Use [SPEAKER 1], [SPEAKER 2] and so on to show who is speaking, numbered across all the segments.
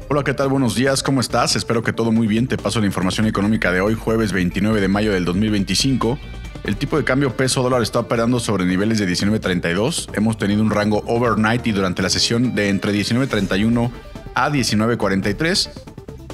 [SPEAKER 1] Hola, ¿qué tal? Buenos días, ¿cómo estás? Espero que todo muy bien. Te paso la información económica de hoy, jueves 29 de mayo del 2025. El tipo de cambio peso-dólar está operando sobre niveles de 19.32. Hemos tenido un rango overnight y durante la sesión de entre 19.31 a 19.43.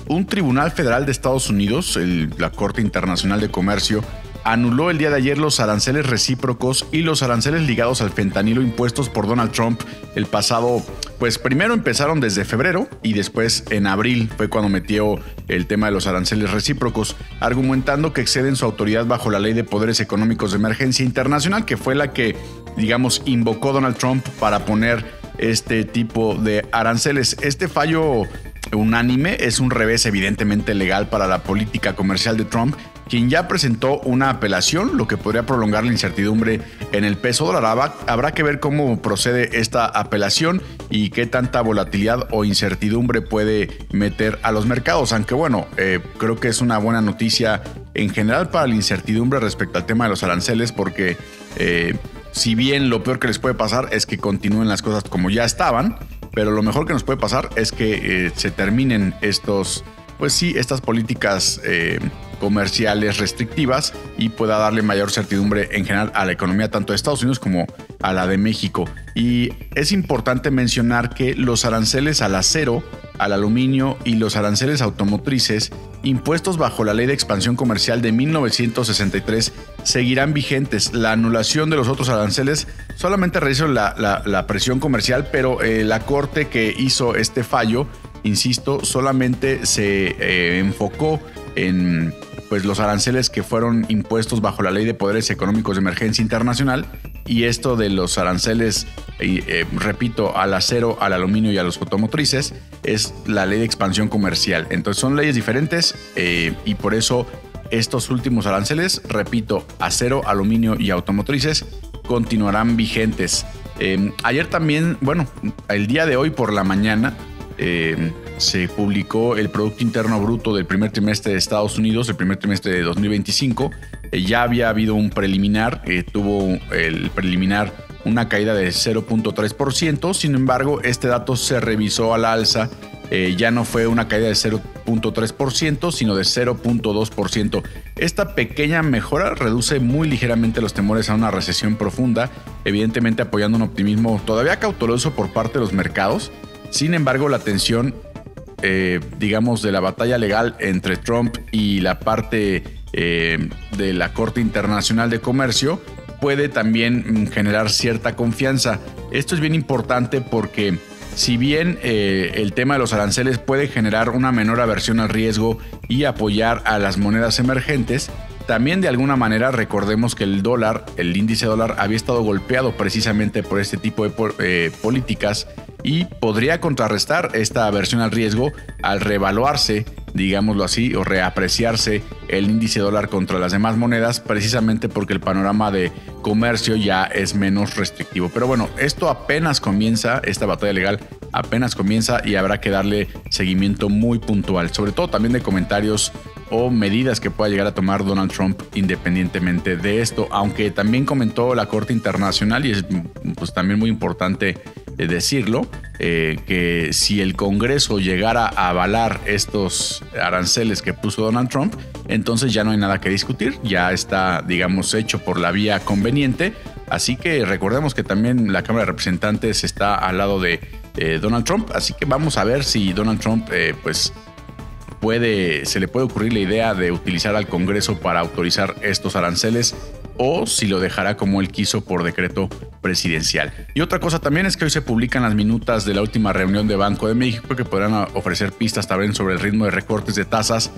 [SPEAKER 1] Un tribunal federal de Estados Unidos, la Corte Internacional de Comercio, anuló el día de ayer los aranceles recíprocos y los aranceles ligados al fentanilo impuestos por Donald Trump el pasado, pues primero empezaron desde febrero y después en abril fue cuando metió el tema de los aranceles recíprocos, argumentando que exceden su autoridad bajo la Ley de Poderes Económicos de Emergencia Internacional, que fue la que, digamos, invocó Donald Trump para poner este tipo de aranceles. Este fallo unánime es un revés evidentemente legal para la política comercial de Trump, quien ya presentó una apelación, lo que podría prolongar la incertidumbre en el peso dólar. Habrá que ver cómo procede esta apelación y qué tanta volatilidad o incertidumbre puede meter a los mercados. Aunque bueno, creo que es una buena noticia en general para la incertidumbre respecto al tema de los aranceles, porque si bien lo peor que les puede pasar es que continúen las cosas como ya estaban, pero lo mejor que nos puede pasar es que se terminen estas políticas comerciales restrictivas y pueda darle mayor certidumbre en general a la economía tanto de Estados Unidos como a la de México. Y es importante mencionar que los aranceles al acero, al aluminio y los aranceles automotrices impuestos bajo la Ley de Expansión Comercial de 1963 seguirán vigentes. La anulación de los otros aranceles solamente realizó la presión comercial, pero la Corte que hizo este fallo, insisto, solamente se enfocó en los aranceles que fueron impuestos bajo la Ley de Poderes Económicos de Emergencia Internacional, y esto de los aranceles, repito, al acero, al aluminio y a los automotrices es la Ley de Expansión Comercial. Entonces son leyes diferentes y por eso estos últimos aranceles, repito, acero, aluminio y automotrices continuarán vigentes. Ayer también, el día de hoy por la mañana, se publicó el Producto Interno Bruto del primer trimestre de Estados Unidos, el primer trimestre de 2025. Ya había habido un preliminar, tuvo el preliminar una caída de 0.3%, sin embargo, este dato se revisó a la alza, ya no fue una caída de 0.3%, sino de 0.2%. Esta pequeña mejora reduce muy ligeramente los temores a una recesión profunda, evidentemente apoyando un optimismo todavía cauteloso por parte de los mercados. Sin embargo, la tensión, de la batalla legal entre Trump y la parte de la Corte Internacional de Comercio puede también generar cierta confianza. Esto es bien importante porque si bien el tema de los aranceles puede generar una menor aversión al riesgo y apoyar a las monedas emergentes, también de alguna manera recordemos que el índice dólar había estado golpeado precisamente por este tipo de políticas y podría contrarrestar esta aversión al riesgo al revaluarse, digámoslo así, o reapreciarse el índice dólar contra las demás monedas, precisamente porque el panorama de comercio ya es menos restrictivo. Pero bueno, esto apenas comienza, esta batalla legal apenas comienza y habrá que darle seguimiento muy puntual, sobre todo también de comentarios o medidas que pueda llegar a tomar Donald Trump independientemente de esto, aunque también comentó la Corte Internacional, y es también muy importante decirlo, que si el Congreso llegara a avalar estos aranceles que puso Donald Trump, entonces ya no hay nada que discutir, ya está, hecho por la vía conveniente. Así que recordemos que también la Cámara de Representantes está al lado de Donald Trump, así que vamos a ver si Donald Trump se le puede ocurrir la idea de utilizar al Congreso para autorizar estos aranceles o si lo dejará como él quiso por decreto presidencial. Y otra cosa también es que hoy se publican las minutas de la última reunión de Banco de México, que podrán ofrecer pistas también sobre el ritmo de recortes de tasas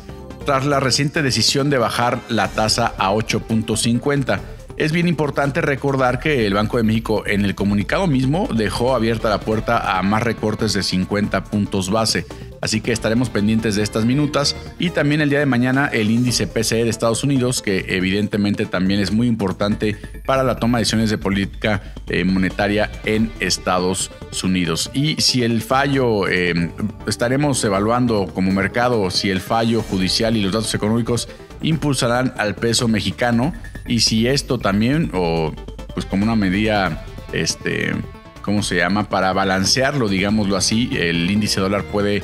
[SPEAKER 1] tras la reciente decisión de bajar la tasa a 8.50. Es bien importante recordar que el Banco de México en el comunicado mismo dejó abierta la puerta a más recortes de 50 puntos base. Así que estaremos pendientes de estas minutas y también el día de mañana el índice PCE de Estados Unidos, que evidentemente también es muy importante para la toma de decisiones de política monetaria en Estados Unidos. Y si el fallo, estaremos evaluando como mercado si el fallo judicial y los datos económicos impulsarán al peso mexicano y si esto también, o pues como una medida, para balancearlo, digámoslo así, el índice dólar puede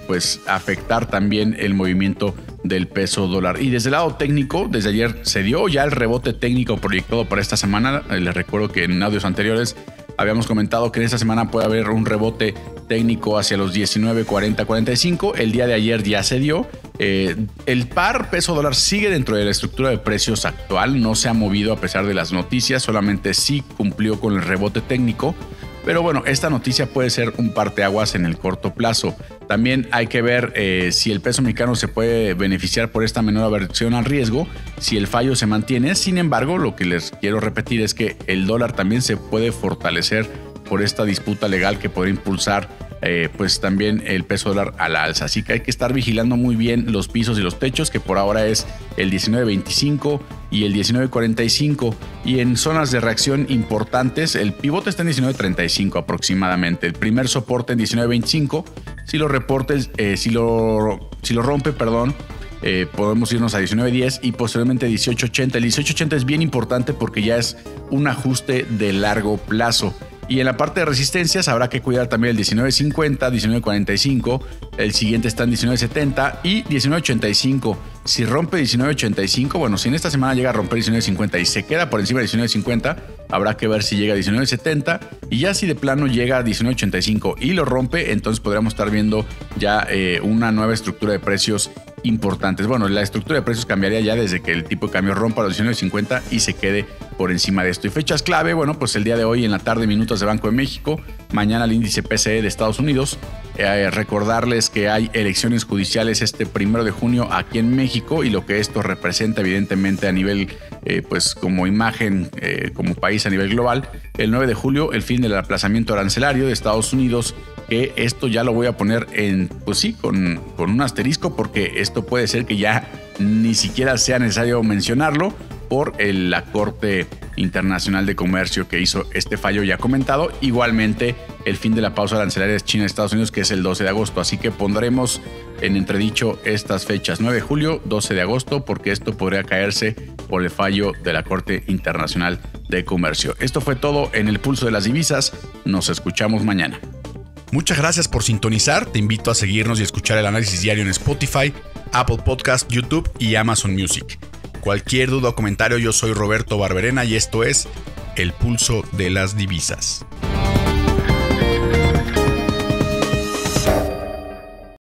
[SPEAKER 1] pues afectar también el movimiento del peso dólar. Y desde el lado técnico, desde ayer se dio ya el rebote técnico proyectado para esta semana. Les recuerdo que en audios anteriores habíamos comentado que en esta semana puede haber un rebote técnico hacia los 19.40-45. El día de ayer ya se dio. El par peso dólar sigue dentro de la estructura de precios actual, no se ha movido a pesar de las noticias, solamente sí cumplió con el rebote técnico. Pero bueno, esta noticia puede ser un parteaguas en el corto plazo. También hay que ver si el peso mexicano se puede beneficiar por esta menor aversión al riesgo, si el fallo se mantiene. Sin embargo, lo que les quiero repetir es que el dólar también se puede fortalecer por esta disputa legal que podría impulsar pues también el peso dólar a la alza. Así que hay que estar vigilando muy bien los pisos y los techos, que por ahora es el 19.25 y el 19.45. Y en zonas de reacción importantes, el pivote está en 19.35 aproximadamente. El primer soporte en 19.25. Si lo rompe, podemos irnos a 19.10 y posteriormente 18.80. El 18.80 es bien importante porque ya es un ajuste de largo plazo. Y en la parte de resistencias habrá que cuidar también el 19.50, 19.45, el siguiente está en 19.70 y 19.85. Si rompe 19.85, bueno, si en esta semana llega a romper 19.50 y se queda por encima de 19.50, habrá que ver si llega a 19.70 y ya si de plano llega a 19.85 y lo rompe, entonces podríamos estar viendo ya una nueva estructura de precios importantes. Bueno, la estructura de precios cambiaría ya desde que el tipo de cambio rompa los 19.50 y se quede por encima de esto. Y fechas clave, bueno, pues el día de hoy en la tarde, minutos de Banco de México, mañana el índice PCE de Estados Unidos. Recordarles que hay elecciones judiciales este 1 de junio aquí en México y lo que esto representa evidentemente a nivel, pues como imagen, como país a nivel global. El 9 de julio, el fin del aplazamiento arancelario de Estados Unidos, que esto ya lo voy a poner en, pues sí, con un asterisco, porque esto puede ser que ya ni siquiera sea necesario mencionarlo por la Corte Internacional de Comercio que hizo este fallo ya comentado. Igualmente, el fin de la pausa arancelaria de China y Estados Unidos, que es el 12 de agosto. Así que pondremos en entredicho estas fechas, 9 de julio, 12 de agosto, porque esto podría caerse por el fallo de la Corte Internacional de Comercio. Esto fue todo en el Pulso de las Divisas. Nos escuchamos mañana. Muchas gracias por sintonizar. Te invito a seguirnos y escuchar el análisis diario en Spotify, Apple Podcast, YouTube y Amazon Music. Cualquier duda o comentario, yo soy Roberto Barberena y esto es El Pulso de las Divisas.